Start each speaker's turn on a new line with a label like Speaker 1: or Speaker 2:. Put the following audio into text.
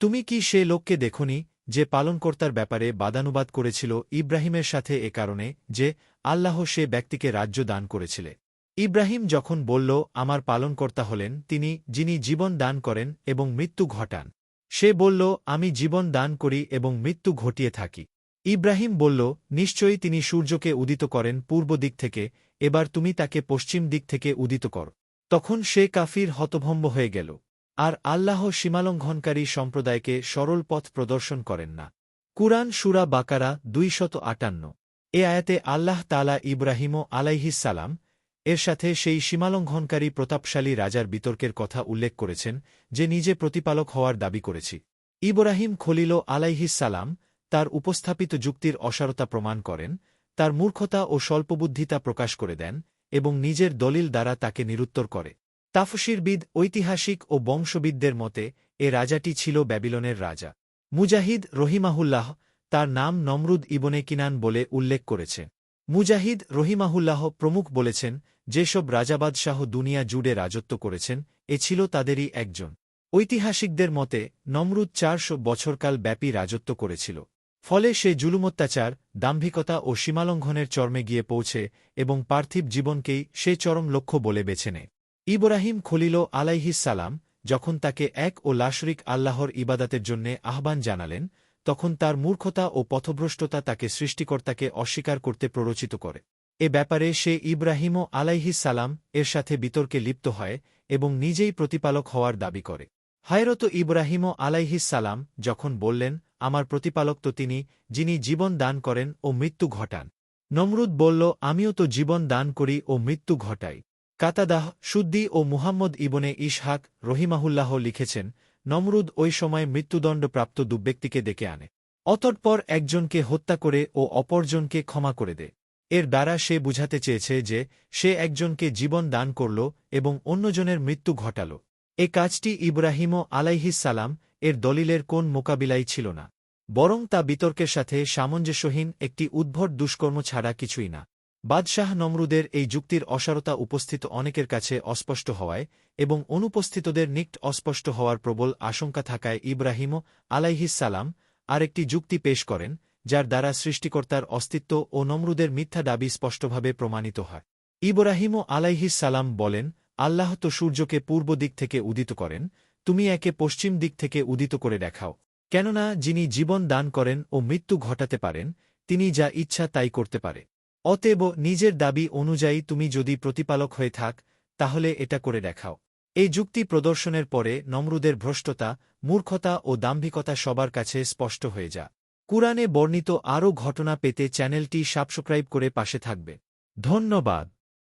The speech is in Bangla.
Speaker 1: তুমি কি সে লোককে দেখোনি যে পালনকর্তার ব্যাপারে বাদানুবাদ করেছিল ইব্রাহিমের সাথে এ কারণে যে আল্লাহ সে ব্যক্তিকে রাজ্য দান করেছিলে? ইব্রাহিম যখন বলল, আমার পালনকর্তা হলেন তিনি যিনি জীবন দান করেন এবং মৃত্যু ঘটান। সে বলল, আমি জীবন দান করি এবং মৃত্যু ঘটিয়ে থাকি। ইব্রাহিম বলল, নিশ্চয়ই তিনি সূর্যকে উদিত করেন পূর্ব দিক থেকে, এবার তুমি তাকে পশ্চিম দিক থেকে উদিত কর। তখন সে কাফির হতভম্ব হয়ে গেল। আর আল্লাহ সীমালঙ্ঘনকারী সম্প্রদায়কে সরল পথ প্রদর্শন করেন না। কুরআন সূরা বাকারা 258। এ আয়াতে আল্লাহ তাআলা ইব্রাহিম আলাইহিসসালাম এর সাথে সেই সীমালঙ্ঘনকারী প্রতাপশালী রাজার বিতর্কের কথা উল্লেখ করেছেন যে নিজে প্রতিপালক হওয়ার দাবি করেছি। ইব্রাহিম খলিল আলাইহিসসালাম তার উপস্থাপিত যুক্তির অসারতা প্রমাণ করেন, তার মূর্খতা ও স্বল্পবুদ্ধিতা প্রকাশ করে দেন এবং নিজের দলিল দ্বারা তাকে নিরুত্তর করে। তাফসীরবিদ, ঐতিহাসিক ও বংশবিদদের মতে এ রাজাটি ছিল ব্যাবিলনের রাজা। মুজাহিদ রহিমাহুল্লাহ তার নাম নমরুদ ইবনে কিনান বলে উল্লেখ করেছে। মুজাহিদ রহিমাহুল্লাহ প্রমুখ বলেছেন, যেসব রাজাবাদশাহ দুনিয়া জুড়ে রাজত্ব করেছেন এ ছিল তাদেরই একজন। ঐতিহাসিকদের মতে নমরুদ 400 বছরকাল ব্যাপী রাজত্ব করেছিল। ফলে সে জুলুমত্যাচার, দাম্ভিকতা ও সীমালঙ্ঘনের চরমে গিয়ে পৌঁছে এবং পার্থিব জীবনকেই সে চরম লক্ষ্য বলে বেছে নেয়। ইব্রাহিম খলিল আলাইহিসসালাম যখন তাকে এক ও লাশরিক আল্লাহর ইবাদাতের জন্যে আহ্বান জানালেন, তখন তার মূর্খতা ও পথভ্রষ্টতা তাকে সৃষ্টিকর্তাকে অস্বীকার করতে প্ররোচিত করে। এ ব্যাপারে সে ইব্রাহিম আলাইহিসসালাম এর সাথে বিতর্কে লিপ্ত হয় এবং নিজেই প্রতিপালক হওয়ার দাবি করে। হায়রত ইব্রাহিম আলাইহিসসালাম যখন বললেন, আমার প্রতিপালক তো তিনি যিনি জীবন দান করেন ও মৃত্যু ঘটান। নমরুদ বলল, আমিও তো জীবন দান করি ও মৃত্যু ঘটাই। কাতাদাহ, সুদ্দি ও মুহাম্মদ ইবনে ইসহাক রহিমাহুল্লাহ লিখেছেন, নমরুদ ওই সময় মৃত্যুদণ্ডপ্রাপ্ত দুব্যক্তিকে ডেকে আনে। অতঃপর একজনকে হত্যা করে ও অপরজনকে ক্ষমা করে দেয়। এর দ্বারা সে বুঝাতে চেয়েছে যে সে একজনকে জীবন দান করল এবং অন্যজনের মৃত্যু ঘটাল। এ কাজটি ইব্রাহিম আলাইহিসসালাম এর দলিলের কোন মোকাবিলাই ছিল না, বরং তা বিতর্কের সাথে সামঞ্জস্যহীন একটি উদ্ভট দুষ্কর্ম ছাড়া কিছুই না। বাদশাহ নমরুদের এই যুক্তির অসারতা উপস্থিত অনেকের কাছে অস্পষ্ট হওয়ায় এবং অনুপস্থিতদের নিকট অস্পষ্ট হওয়ার প্রবল আশঙ্কা থাকায় ইব্রাহিম আলাইহিসসালাম আরেকটি যুক্তি পেশ করেন, যার দ্বারা সৃষ্টিকর্তার অস্তিত্ব ও নমরুদের মিথ্যা দাবি স্পষ্টভাবে প্রমাণিত হয়। ইব্রাহিম আলাইহিসসালাম বলেন, আল্লাহ তো সূর্যকে পূর্ব দিক থেকে উদিত করেন, তুমি একে পশ্চিম দিক থেকে উদিত করে দেখাও। কেননা যিনি জীবন দান করেন ও মৃত্যু ঘটাতে পারেন, তিনি যা ইচ্ছা তাই করতে পারে। অতএব নিজের দাবি অনুযায়ী তুমি যদি প্রতিপালক হয়ে থাক তাহলে এটা করে দেখাও। এই যুক্তি প্রদর্শনের পরে নমরুদের ভ্রষ্টতা, মূর্খতা ও দাম্ভিকতা সবার কাছে স্পষ্ট হয়ে যা। কুরআনে বর্ণিত আরও ঘটনা পেতে চ্যানেলটি সাবস্ক্রাইব করে পাশে থাকবে। ধন্যবাদ।